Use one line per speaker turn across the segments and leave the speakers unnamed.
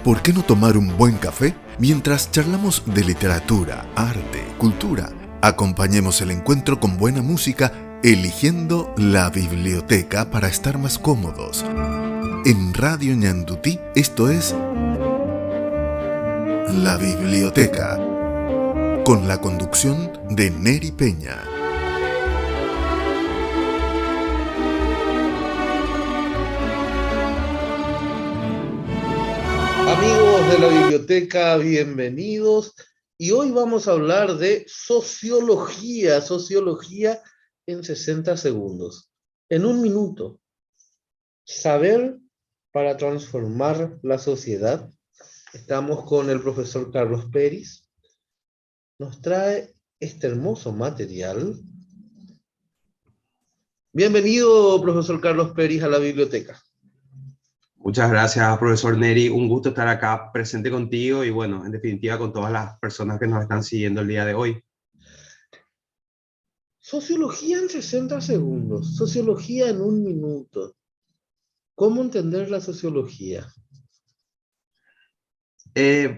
¿Por qué no tomar un buen café mientras charlamos de literatura, arte, cultura? Acompañemos el encuentro con buena música, eligiendo la biblioteca para estar más cómodos. En Radio Ñandutí, esto es La Biblioteca, con la conducción de Neri Peña.
Amigos de la biblioteca, bienvenidos. Y hoy vamos a hablar de sociología en 60 segundos. En un minuto, saber para transformar la sociedad. Estamos con el profesor Carlos Peris. Nos trae este hermoso material. Bienvenido, profesor Carlos Peris, a la biblioteca.
Muchas gracias, profesor Neri. Un gusto estar acá presente contigo y, bueno, en definitiva, con todas las personas que nos están siguiendo el día de hoy.
Sociología en 60 segundos, sociología en un minuto. ¿Cómo entender la sociología?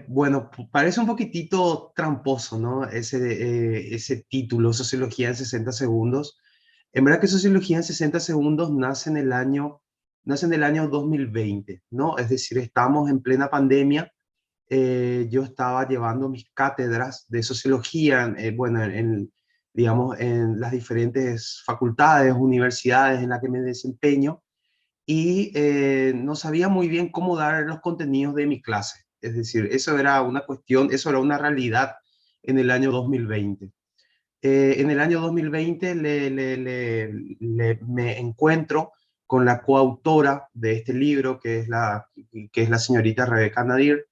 Bueno, parece un poquitito tramposo, ¿no? Ese título, Sociología en 60 segundos. En verdad que Sociología en 60 segundos nace en el año 2020, ¿no? Es decir, estamos en plena pandemia. Yo estaba llevando mis cátedras de sociología, digamos, en las diferentes facultades, universidades en las que me desempeño, y no sabía muy bien cómo dar los contenidos de mi clase. Es decir, eso era una cuestión, eso era una realidad en el año 2020. En el año 2020 me encuentro con la coautora de este libro, que es la señorita Rebeca Nadir,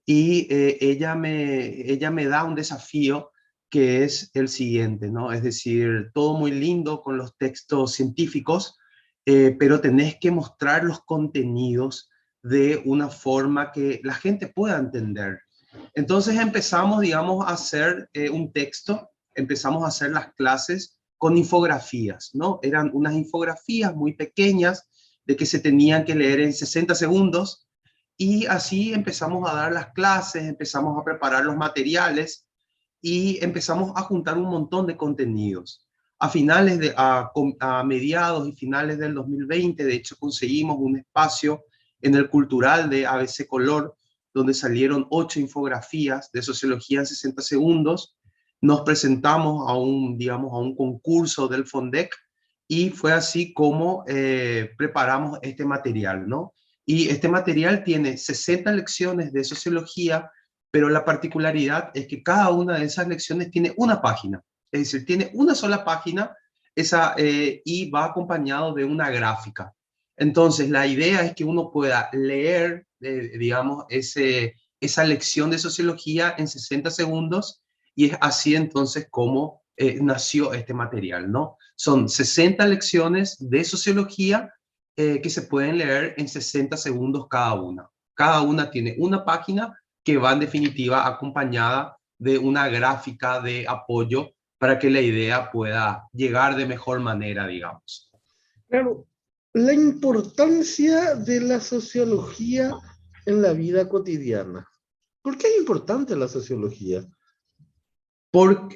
y ella me da un desafío que es el siguiente, ¿no? Es decir, todo muy lindo con los textos científicos, pero tenés que mostrar los contenidos de una forma que la gente pueda entender. Entonces empezamos, digamos, a hacer un texto, empezamos a hacer las clases con infografías, ¿no? Eran unas infografías muy pequeñas de que se tenían que leer en 60 segundos, y así empezamos a dar las clases, empezamos a preparar los materiales y empezamos a juntar un montón de contenidos. A mediados y finales del 2020, de hecho, conseguimos un espacio en el Cultural de ABC Color, donde salieron 8 infografías de sociología en 60 segundos. Nos presentamos a un concurso del FONDEC, y fue así como preparamos este material, ¿no? Y este material tiene 60 lecciones de sociología, pero la particularidad es que cada una de esas lecciones tiene una página. Es decir, tiene una sola página y va acompañado de una gráfica. Entonces, la idea es que uno pueda leer, digamos, esa lección de sociología en 60 segundos, y es así entonces como nació este material, ¿no? Son 60 lecciones de sociología que se pueden leer en 60 segundos cada una. Cada una tiene una página que va en definitiva acompañada de una gráfica de apoyo para que la idea pueda llegar de mejor manera, digamos.
Claro, la importancia de la sociología en la vida cotidiana. ¿Por qué es importante la sociología?
Por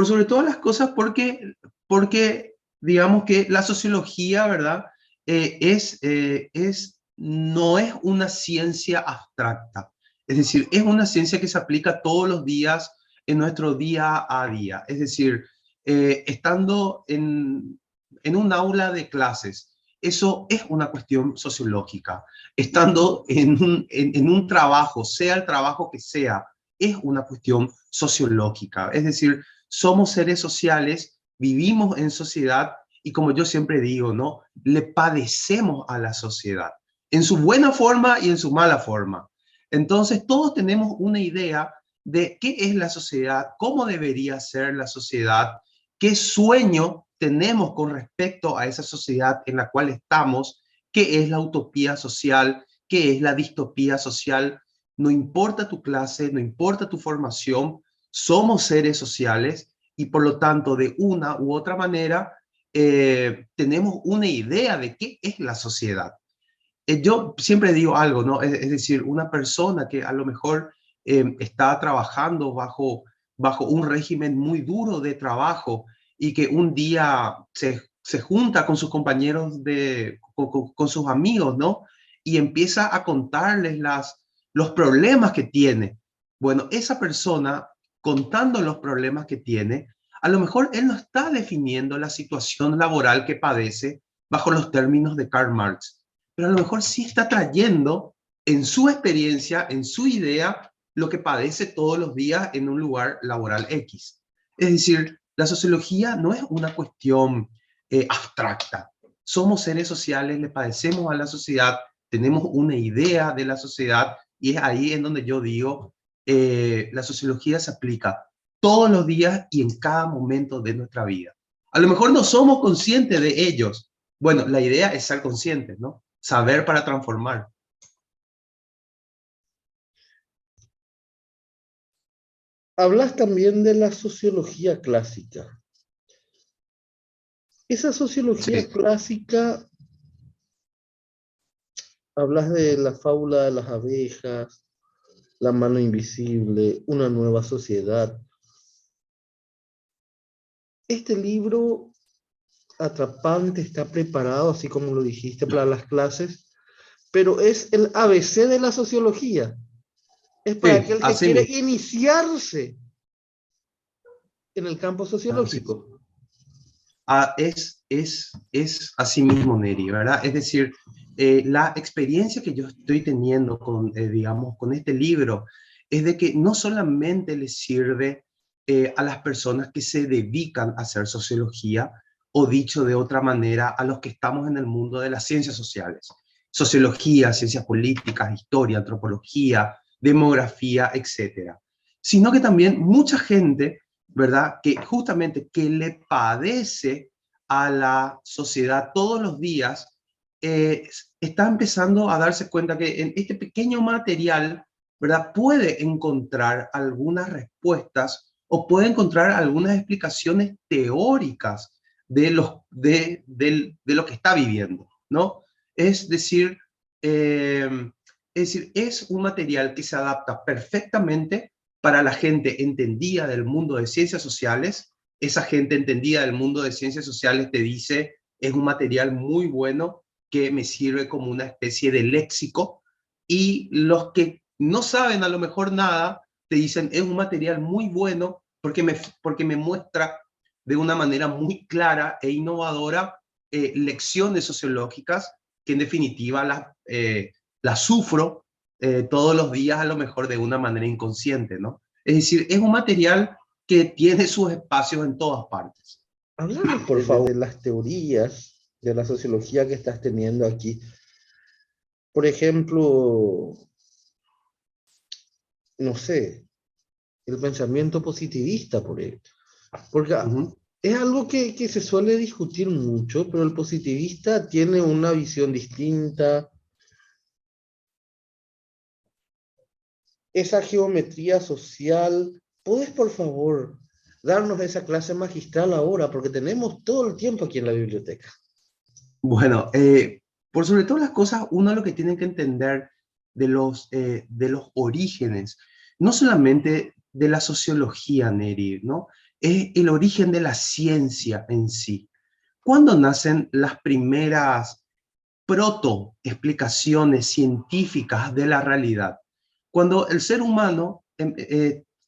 sobre todas las cosas, porque digamos que la sociología, ¿verdad? No es una ciencia abstracta. Es decir, es una ciencia que se aplica todos los días en nuestro día a día. Es decir, estando en un aula de clases, eso es una cuestión sociológica. Estando en un trabajo, sea el trabajo que sea, es una cuestión sociológica. Es decir, somos seres sociales, vivimos en sociedad, y como yo siempre digo, ¿no? Le padecemos a la sociedad, en su buena forma y en su mala forma. Entonces, todos tenemos una idea de qué es la sociedad, cómo debería ser la sociedad, qué sueño tenemos con respecto a esa sociedad en la cual estamos, qué es la utopía social, qué es la distopía social. No importa tu clase, no importa tu formación, somos seres sociales, y por lo tanto, de una u otra manera, tenemos una idea de qué es la sociedad. yo siempre digo algo, ¿no? Es decir, una persona que a lo mejor está trabajando bajo un régimen muy duro de trabajo y que un día se junta con sus compañeros, con sus amigos, ¿no? Y empieza a contarles los problemas que tiene. Bueno, esa persona, contando los problemas que tiene, a lo mejor él no está definiendo la situación laboral que padece bajo los términos de Karl Marx, pero a lo mejor sí está trayendo en su experiencia, en su idea, lo que padece todos los días en un lugar laboral X. Es decir, la sociología no es una cuestión abstracta. Somos seres sociales, le padecemos a la sociedad, tenemos una idea de la sociedad y es ahí en donde yo digo, la sociología se aplica todos los días y en cada momento de nuestra vida. A lo mejor no somos conscientes de ellos. Bueno, la idea es ser conscientes, ¿no? Saber para transformar.
Hablas también de la sociología clásica. Esa sociología
Sí.
clásica, hablas de la fábula de las abejas, la mano invisible, una nueva sociedad. Este libro atrapante está preparado, así como lo dijiste, para las clases, pero es el ABC de la sociología. Es para
Sí,
aquel que
así
quiere
mismo.
iniciarse en el campo
Así.
sociológico.
Es así mismo, Neri, ¿verdad? Es decir, la experiencia que yo estoy teniendo digamos, con este libro es de que no solamente le sirve a las personas que se dedican a hacer sociología, o dicho de otra manera, a los que estamos en el mundo de las ciencias sociales. Sociología, ciencias políticas, historia, antropología, demografía, etcétera. Sino que también mucha gente, ¿verdad? Que justamente que le padece a la sociedad todos los días, está empezando a darse cuenta que en este pequeño material, ¿verdad? Puede encontrar algunas respuestas o puede encontrar algunas explicaciones teóricas de lo que está viviendo, ¿no? Es decir, es un material que se adapta perfectamente para la gente entendida del mundo de ciencias sociales. Esa gente entendida del mundo de ciencias sociales te dice, es un material muy bueno que me sirve como una especie de léxico, y los que no saben a lo mejor nada, te dicen, es un material muy bueno porque me muestra de una manera muy clara e innovadora lecciones sociológicas que en definitiva las sufro todos los días a lo mejor de una manera inconsciente, ¿no? Es decir, es un material que tiene sus espacios en todas partes.
Háblame, por favor, de las teorías de la sociología que estás teniendo aquí. Por ejemplo, no sé, el pensamiento positivista, por ejemplo. Porque es algo que se suele discutir mucho, pero el positivista tiene una visión distinta. Esa geometría social, ¿puedes, por favor, darnos esa clase magistral ahora? Porque tenemos todo el tiempo aquí en la biblioteca.
Bueno, por sobre todas las cosas, uno lo que tiene que entender de los orígenes, no solamente de la sociología, Neri, ¿no? Es el origen de la ciencia en sí. ¿Cuándo nacen las primeras proto-explicaciones científicas de la realidad? Cuando el ser humano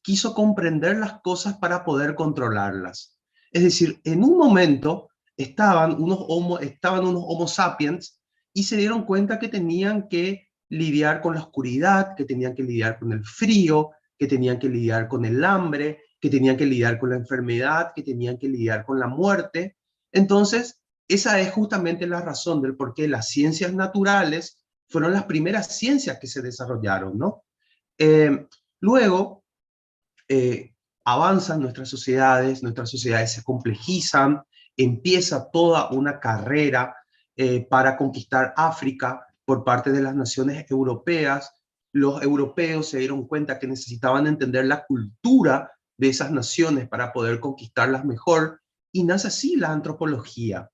quiso comprender las cosas para poder controlarlas. Es decir, en un momento estaban unos homo sapiens y se dieron cuenta que tenían que lidiar con la oscuridad, que tenían que lidiar con el frío, que tenían que lidiar con el hambre, que tenían que lidiar con la enfermedad, que tenían que lidiar con la muerte. Entonces, esa es justamente la razón del por qué las ciencias naturales fueron las primeras ciencias que se desarrollaron, ¿no? Luego, avanzan nuestras sociedades se complejizan, empieza toda una carrera para conquistar África por parte de las naciones europeas. Los europeos se dieron cuenta que necesitaban entender la cultura de esas naciones para poder conquistarlas mejor, y nace así la antropología.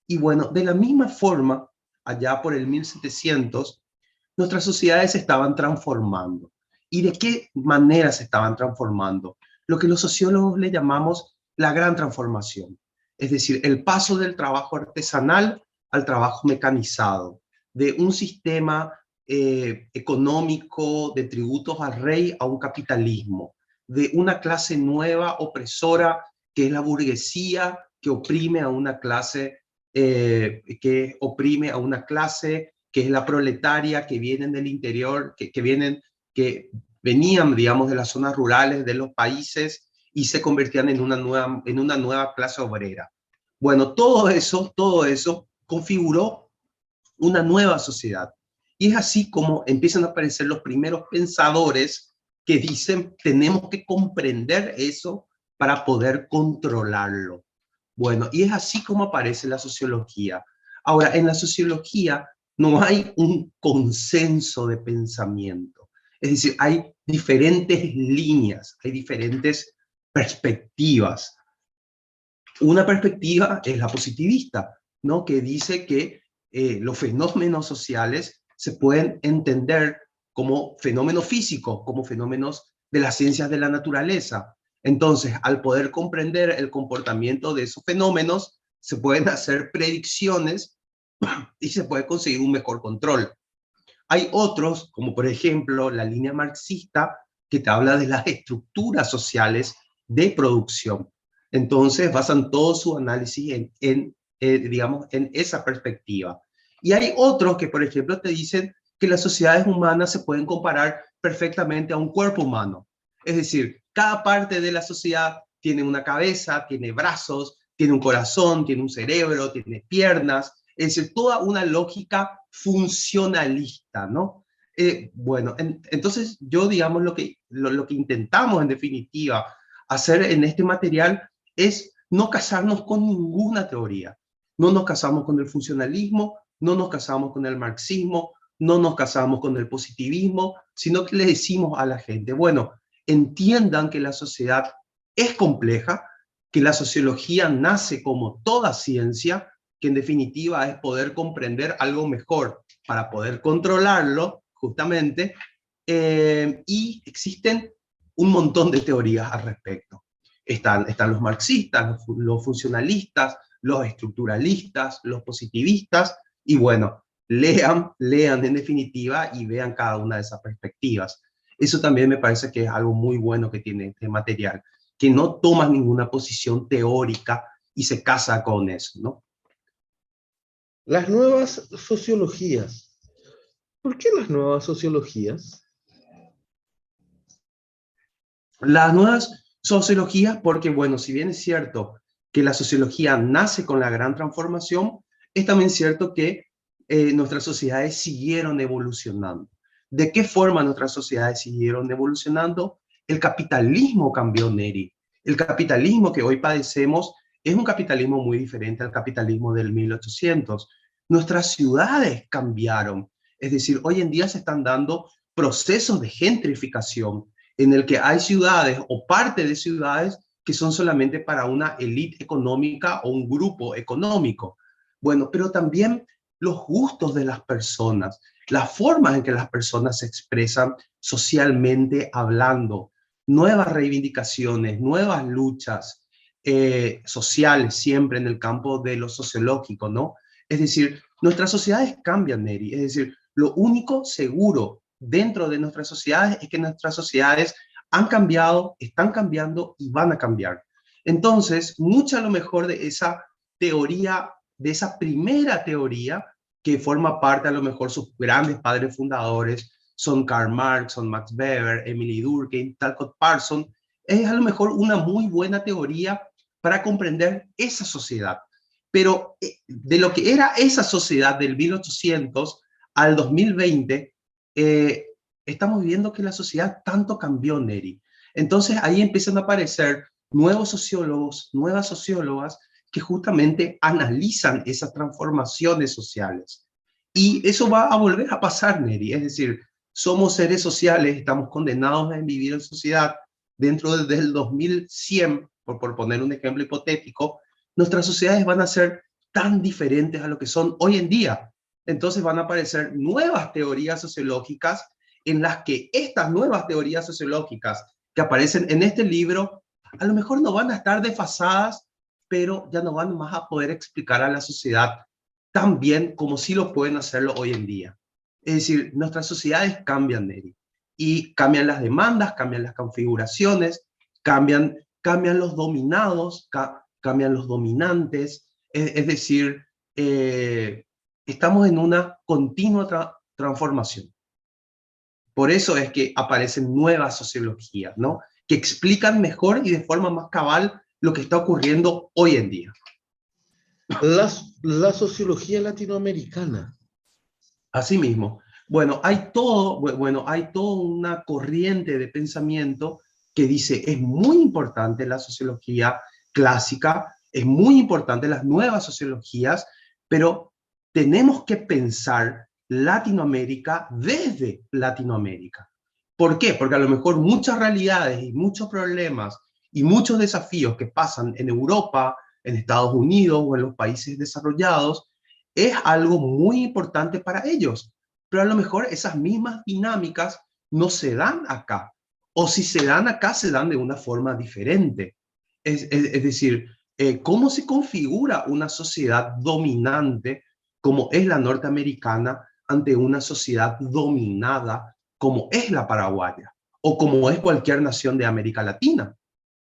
Y bueno, de la misma forma, allá por el 1700, nuestras sociedades se estaban transformando. ¿Y de qué manera se estaban transformando? Lo que los sociólogos le llamamos la gran transformación. Es decir, el paso del trabajo artesanal al trabajo mecanizado, de un sistema económico de tributos al rey a un capitalismo, de una clase nueva opresora que es la burguesía que oprime a una clase que es la proletaria, que vienen del interior, que venían, digamos, de las zonas rurales de los países y se convertían en una nueva clase obrera. Bueno, todo eso configuró una nueva sociedad. Y es así como empiezan a aparecer los primeros pensadores que dicen, tenemos que comprender eso para poder controlarlo. Bueno, y es así como aparece la sociología. Ahora, en la sociología no hay un consenso de pensamiento. Es decir, hay diferentes líneas, hay diferentes perspectivas. Una perspectiva es la positivista, ¿no? Que dice que los fenómenos sociales se pueden entender como fenómenos físicos, como fenómenos de las ciencias de la naturaleza. Entonces, al poder comprender el comportamiento de esos fenómenos, se pueden hacer predicciones y se puede conseguir un mejor control. Hay otros, como por ejemplo la línea marxista, que te habla de las estructuras sociales de producción. Entonces, basan todo su análisis digamos, en esa perspectiva. Y hay otros que, por ejemplo, te dicen que las sociedades humanas se pueden comparar perfectamente a un cuerpo humano. Es decir, cada parte de la sociedad tiene una cabeza, tiene brazos, tiene un corazón, tiene un cerebro, tiene piernas. Es decir, toda una lógica funcionalista, ¿no? Bueno, entonces yo, digamos, lo que intentamos en definitiva hacer en este material es no casarnos con ninguna teoría. No nos casamos con el funcionalismo, no nos casamos con el marxismo, no nos casamos con el positivismo, sino que le decimos a la gente, bueno, entiendan que la sociedad es compleja, que la sociología nace como toda ciencia, que en definitiva es poder comprender algo mejor para poder controlarlo, justamente, y existen un montón de teorías al respecto. Están los marxistas, los funcionalistas, los estructuralistas, los positivistas, y bueno, lean en definitiva y vean cada una de esas perspectivas. Eso también me parece que es algo muy bueno que tiene este material, que no toma ninguna posición teórica y se casa con eso, ¿no?
Las nuevas sociologías. ¿Por qué las nuevas sociologías?
Las nuevas sociologías, porque bueno, si bien es cierto que la sociología nace con la gran transformación, es también cierto que nuestras sociedades siguieron evolucionando. ¿De qué forma nuestras sociedades siguieron evolucionando? El capitalismo cambió, Neri. El capitalismo que hoy padecemos es un capitalismo muy diferente al capitalismo del 1800. Nuestras ciudades cambiaron. Es decir, hoy en día se están dando procesos de gentrificación en el que hay ciudades o parte de ciudades que son solamente para una élite económica o un grupo económico. Bueno, pero también los gustos de las personas, las formas en que las personas se expresan socialmente hablando, nuevas reivindicaciones, nuevas luchas sociales siempre en el campo de lo sociológico, ¿no? Es decir, nuestras sociedades cambian, Neri. Es decir, lo único seguro dentro de nuestras sociedades es que nuestras sociedades han cambiado, están cambiando y van a cambiar. Entonces, mucho a lo mejor de esa teoría, de esa primera teoría, que forma parte a lo mejor sus grandes padres fundadores, son Karl Marx, son Max Weber, Emily Durkheim, Talcott Parsons, es a lo mejor una muy buena teoría para comprender esa sociedad. Pero de lo que era esa sociedad del 1800 al 2020, estamos viendo que la sociedad tanto cambió, Neri. Entonces ahí empiezan a aparecer nuevos sociólogos, nuevas sociólogas que justamente analizan esas transformaciones sociales. Y eso va a volver a pasar, Neri. Es decir, somos seres sociales, estamos condenados a vivir en sociedad. Dentro del 2100, por poner un ejemplo hipotético, nuestras sociedades van a ser tan diferentes a lo que son hoy en día. entonces van a aparecer nuevas teorías sociológicas en las que estas nuevas teorías sociológicas que aparecen en este libro a lo mejor no van a estar desfasadas, pero ya no van más a poder explicar a la sociedad tan bien como sí lo pueden hacerlo hoy en día. Es decir, nuestras sociedades cambian, Neri, y cambian las demandas, cambian las configuraciones, cambian los dominados, cambian los dominantes, es decir, estamos en una continua transformación. Por eso es que aparecen nuevas sociologías, ¿no? Que explican mejor y de forma más cabal lo que está ocurriendo hoy en día.
La sociología latinoamericana.
Asimismo, bueno, hay toda una corriente de pensamiento que dice es muy importante la sociología clásica, es muy importante las nuevas sociologías, pero tenemos que pensar Latinoamérica desde Latinoamérica. ¿Por qué? Porque a lo mejor muchas realidades y muchos problemas y muchos desafíos que pasan en Europa, en Estados Unidos o en los países desarrollados, es algo muy importante para ellos. Pero a lo mejor esas mismas dinámicas no se dan acá. O si se dan acá, se dan de una forma diferente. Es decir, cómo se configura una sociedad dominante como es la norteamericana ante una sociedad dominada como es la paraguaya o como es cualquier nación de América Latina,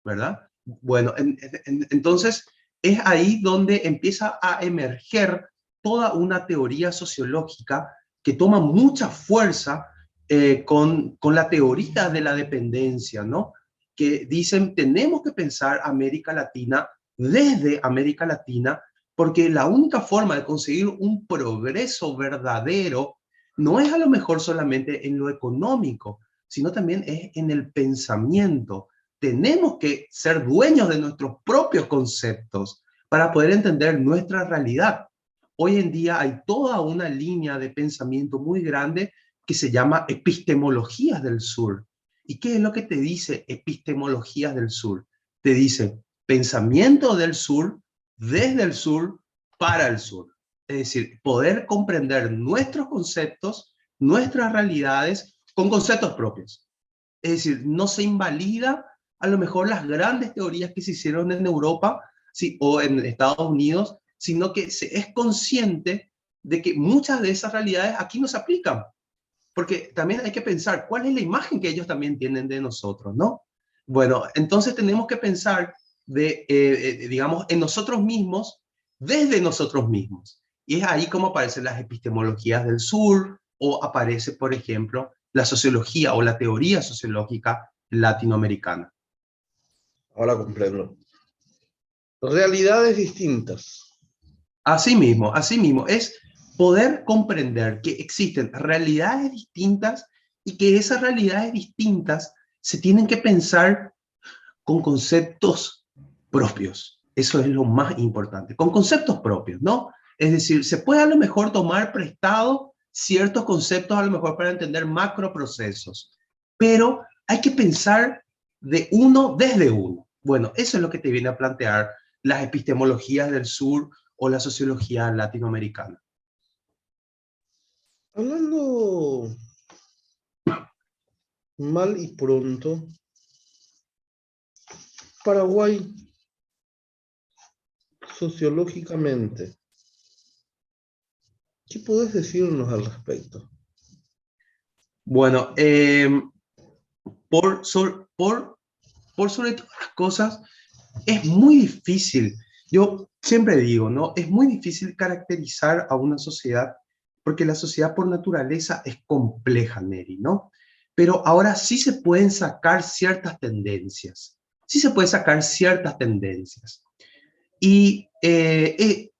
¿verdad? Bueno, entonces es ahí donde empieza a emerger toda una teoría sociológica que toma mucha fuerza con la teoría de la dependencia, ¿no? Que dicen, tenemos que pensar América Latina desde América Latina, porque la única forma de conseguir un progreso verdadero no es a lo mejor solamente en lo económico, sino también es en el pensamiento. Tenemos que ser dueños de nuestros propios conceptos para poder entender nuestra realidad. Hoy en día hay toda una línea de pensamiento muy grande que se llama epistemologías del sur. ¿Y qué es lo que te dice epistemologías del sur? Te dice pensamiento del sur, desde el sur, para el sur. Es decir, poder comprender nuestros conceptos, nuestras realidades con conceptos propios. Es decir, no se invalida a lo mejor las grandes teorías que se hicieron en Europa, sí, o en Estados Unidos, sino que se es consciente de que muchas de esas realidades aquí no se aplican. Porque también hay que pensar cuál es la imagen que ellos también tienen de nosotros, ¿no? Bueno, entonces tenemos que pensar digamos, en nosotros mismos, desde nosotros mismos. Y es ahí como aparecen las epistemologías del sur, o aparece, por ejemplo, la sociología o la teoría sociológica latinoamericana.
Ahora comprendo. Realidades distintas.
Así mismo, es poder comprender que existen realidades distintas y que esas realidades distintas se tienen que pensar con conceptos propios. Eso es lo más importante, con conceptos propios, ¿no? Es decir, se puede a lo mejor tomar prestado ciertos conceptos a lo mejor para entender macroprocesos, pero hay que pensar de uno desde uno. Bueno, eso es lo que te viene a plantear las epistemologías del sur o la sociología latinoamericana.
Hablando mal y pronto, Paraguay, sociológicamente, ¿qué podés decirnos al respecto?
Bueno, por sobre todas las cosas, es muy difícil. Yo siempre digo, ¿no? Es muy difícil caracterizar a una sociedad porque la sociedad por naturaleza es compleja, Neri, ¿no? Pero ahora sí se pueden sacar ciertas tendencias. Sí se pueden sacar ciertas tendencias. Y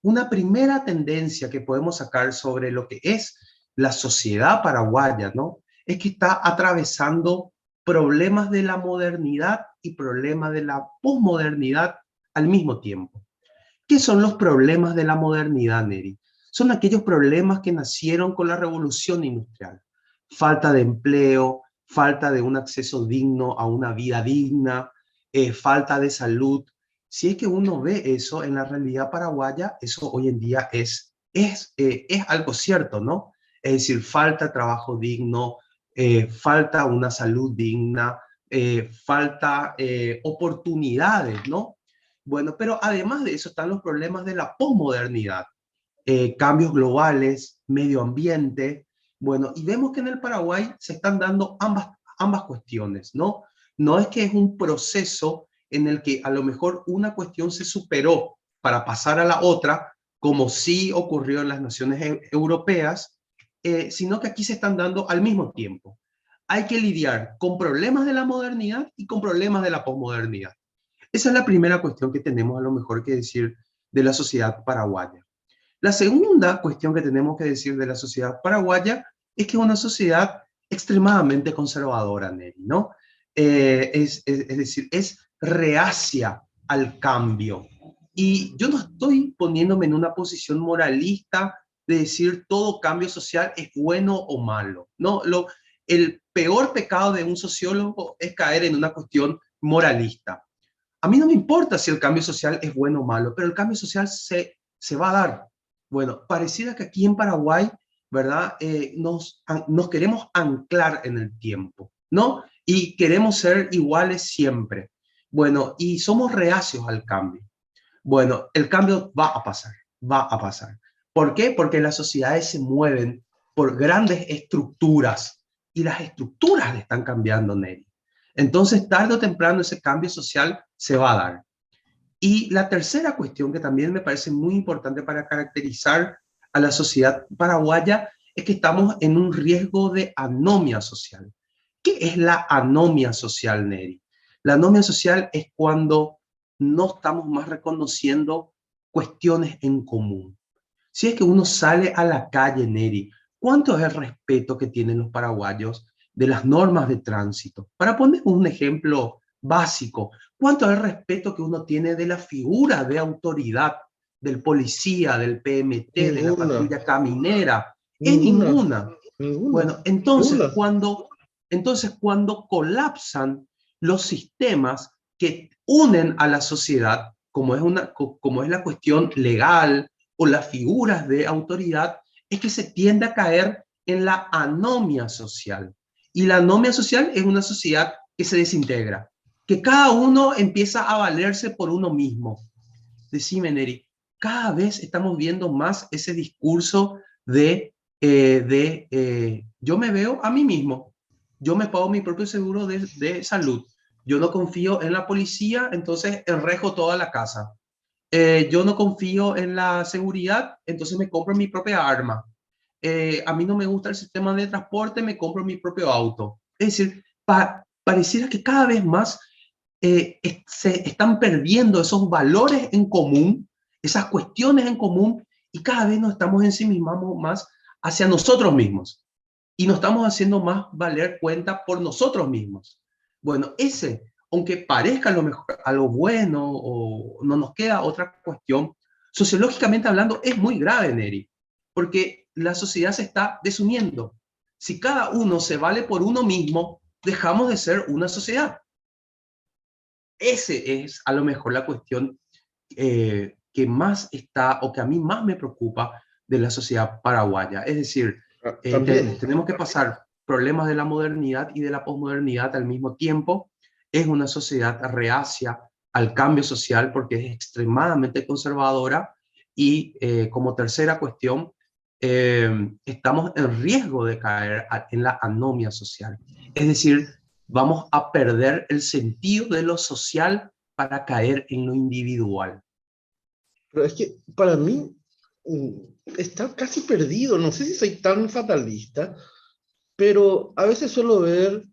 una primera tendencia que podemos sacar sobre lo que es la sociedad paraguaya, ¿no? Es que está atravesando problemas de la modernidad y problemas de la posmodernidad al mismo tiempo. ¿Qué son los problemas de la modernidad, Neri? Son aquellos problemas que nacieron con la revolución industrial. Falta de empleo, falta de un acceso digno a una vida digna, falta de salud. Si es que uno ve eso en la realidad paraguaya, eso hoy en día es es algo cierto, ¿no? Es decir, falta trabajo digno, falta una salud digna, falta oportunidades, ¿no? Bueno, pero además de eso están los problemas de la posmodernidad, cambios globales, medio ambiente. Bueno, y vemos que en el Paraguay se están dando ambas cuestiones, ¿no? No es que es un proceso en el que a lo mejor una cuestión se superó para pasar a la otra, como sí ocurrió en las naciones europeas, sino que aquí se están dando al mismo tiempo. Hay que lidiar con problemas de la modernidad y con problemas de la posmodernidad. Esa es la primera cuestión que tenemos a lo mejor que decir de la sociedad paraguaya. La segunda cuestión que tenemos que decir de la sociedad paraguaya es que es una sociedad extremadamente conservadora, Neri, ¿no? Es decir, es reacia al cambio. Y yo no estoy poniéndome en una posición moralista de decir todo cambio social es bueno o malo, ¿no? El peor pecado de un sociólogo es caer en una cuestión moralista. A mí no me importa si el cambio social es bueno o malo, pero el cambio social se va a dar. Bueno, pareciera que aquí en Paraguay, ¿verdad? Nos queremos anclar en el tiempo, ¿no? Y queremos ser iguales siempre. Bueno, y somos reacios al cambio. Bueno, el cambio va a pasar, va a pasar. ¿Por qué? Porque las sociedades se mueven por grandes estructuras y las estructuras le están cambiando, Neri. Entonces, tarde o temprano ese cambio social se va a dar. Y la tercera cuestión que también me parece muy importante para caracterizar a la sociedad paraguaya es que estamos en un riesgo de anomia social. ¿Qué es la anomia social, Neri? La anomia social es cuando no estamos más reconociendo cuestiones en común. Si es que uno sale a la calle, Neri, ¿cuánto es el respeto que tienen los paraguayos de las normas de tránsito? Para poner un ejemplo básico, ¿cuánto es el respeto que uno tiene de la figura de autoridad del policía, del PMT, de la
Ninguna,
patrulla caminera? Es
ninguna,
ninguna.
ninguna,
Bueno, entonces
ninguna.
cuando colapsan los sistemas que unen a la sociedad, como es la cuestión legal o las figuras de autoridad, es que se tiende a caer en la anomia social. Y la anomia social es una sociedad que se desintegra, que cada uno empieza a valerse por uno mismo. Decime, Neri, cada vez estamos viendo más ese discurso de yo me veo a mí mismo, yo me pago mi propio seguro de salud, yo no confío en la policía, entonces enrejo toda la casa. Yo no confío en la seguridad, entonces me compro mi propia arma. A mí no me gusta el sistema de transporte, me compro mi propio auto. Es decir, pareciera que cada vez más se están perdiendo esos valores en común, esas cuestiones en común, y cada vez nos estamos ensimismando más hacia nosotros mismos y nos estamos haciendo más valer cuenta por nosotros mismos. Bueno, aunque parezca a lo bueno o no nos queda otra cuestión, sociológicamente hablando es muy grave, Neri, porque la sociedad se está desuniendo. Si cada uno se vale por uno mismo, dejamos de ser una sociedad. Ese es a lo mejor la cuestión que más está o que a mí más me preocupa de la sociedad paraguaya. Es decir,
También,
tenemos que pasar problemas de la modernidad y de la posmodernidad al mismo tiempo. Es una sociedad reacia al cambio social porque es extremadamente conservadora y como tercera cuestión, estamos en riesgo de caer en la anomia social. Es decir, vamos a perder el sentido de lo social para caer en lo individual.
pero es que para mí mm, está casi perdido. No sé si soy tan fatalista, pero a veces suelo ver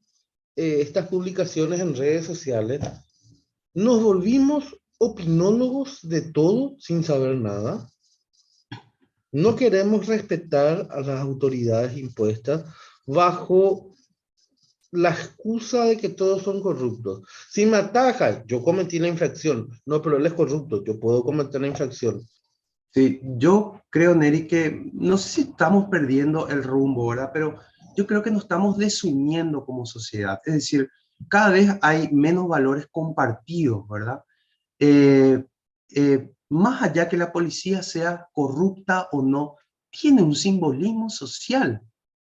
estas publicaciones en redes sociales. Nos volvimos opinólogos de todo sin saber nada. No queremos respetar a las autoridades impuestas bajo la excusa de que todos son corruptos. Si me ataca, yo cometí la infracción. No, pero él es corrupto, yo puedo cometer la infracción.
Sí, yo creo, Neri, que no sé si estamos perdiendo el rumbo, ¿verdad? Pero yo creo que nos estamos desuniendo como sociedad. Es decir, cada vez hay menos valores compartidos, ¿verdad? Eh, más allá que la policía sea corrupta o no, tiene un simbolismo social.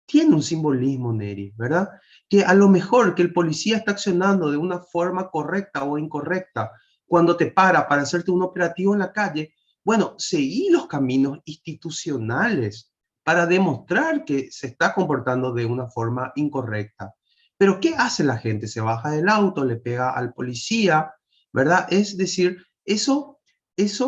Tiene un simbolismo, Neri, ¿verdad? Que a lo mejor que el policía está accionando de una forma correcta o incorrecta cuando te para hacerte un operativo en la calle, bueno, seguí los caminos institucionales para demostrar que se está comportando de una forma incorrecta. Pero ¿qué hace la gente? Se baja del auto, le pega al policía, ¿verdad? Es decir, eso es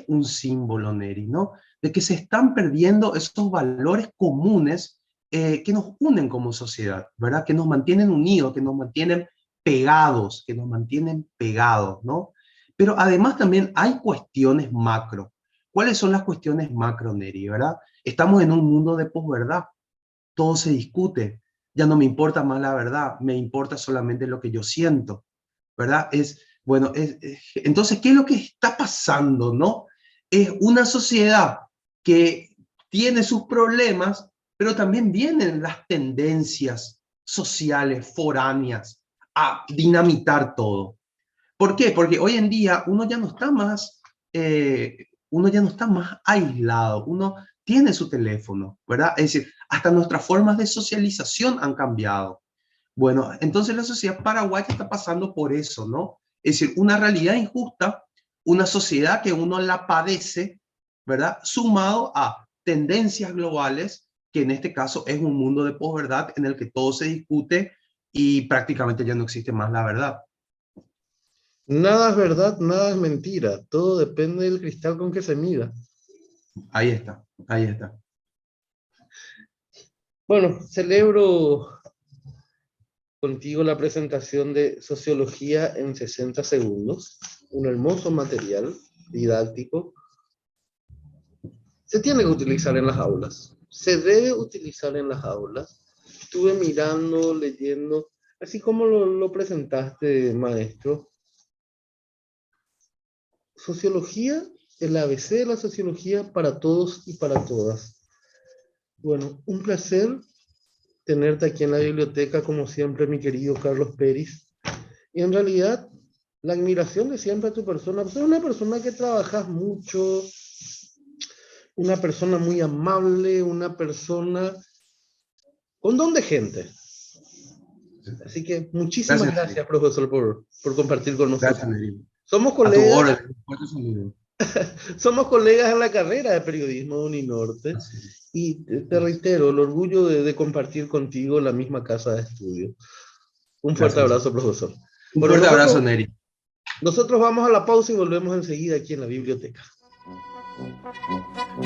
un símbolo, Neri, ¿no? De que se están perdiendo esos valores comunes que nos unen como sociedad, ¿verdad? Que nos mantienen unidos, que nos mantienen pegados, ¿no? Pero además también hay cuestiones macro. ¿Cuáles son las cuestiones macro, Neri, verdad? Estamos en un mundo de posverdad. Todo se discute. Ya no me importa más la verdad, me importa solamente lo que yo siento, ¿verdad? Entonces, ¿qué es lo que está pasando, no? Es una sociedad que tiene sus problemas, pero también vienen las tendencias sociales foráneas a dinamitar todo. ¿Por qué? Porque hoy en día uno ya no está más aislado, uno tiene su teléfono, ¿verdad? Es decir, hasta nuestras formas de socialización han cambiado. Bueno, entonces la sociedad paraguaya está pasando por eso, ¿no? Es decir, una realidad injusta, una sociedad que uno la padece, ¿verdad? Sumado a tendencias globales, que en este caso es un mundo de posverdad en el que todo se discute y prácticamente ya no existe más la verdad.
Nada es verdad, nada es mentira. Todo depende del cristal con que se mida.
Ahí está, ahí está.
Bueno, celebro contigo la presentación de Sociología en 60 segundos. Un hermoso material didáctico. Se tiene que utilizar en las aulas. Se debe utilizar en las aulas. Estuve mirando, leyendo, así como lo presentaste, maestro. Sociología, el ABC de la sociología para todos y para todas. Bueno, un placer tenerte aquí en la biblioteca, como siempre, mi querido Carlos Peris. Y en realidad, la admiración de siempre a tu persona. Pues eres una persona que trabajas mucho, una persona muy amable, una persona con don de gente. Así que muchísimas gracias profesor, por compartir con nosotros.
Gracias,
Somos colegas. Somos colegas en la carrera de periodismo de Uninorte. Y te reitero, el orgullo de compartir contigo la misma casa de estudio. Un fuerte abrazo, profesor.
Un fuerte abrazo, Neri.
Nosotros vamos a la pausa y volvemos enseguida aquí en la biblioteca.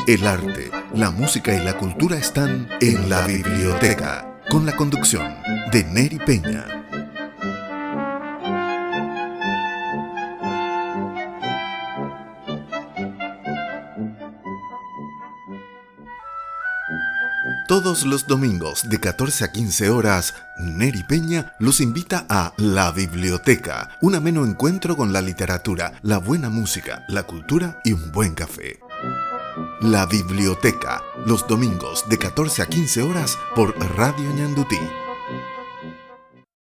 El arte, la música y la cultura están en la biblioteca, con la conducción de Neri Peña. Todos los domingos de 14 a 15 horas, Neri Peña los invita a La Biblioteca, un ameno encuentro con la literatura, la buena música, la cultura y un buen café. La Biblioteca, los domingos de 14 a 15 horas por Radio Ñandutí.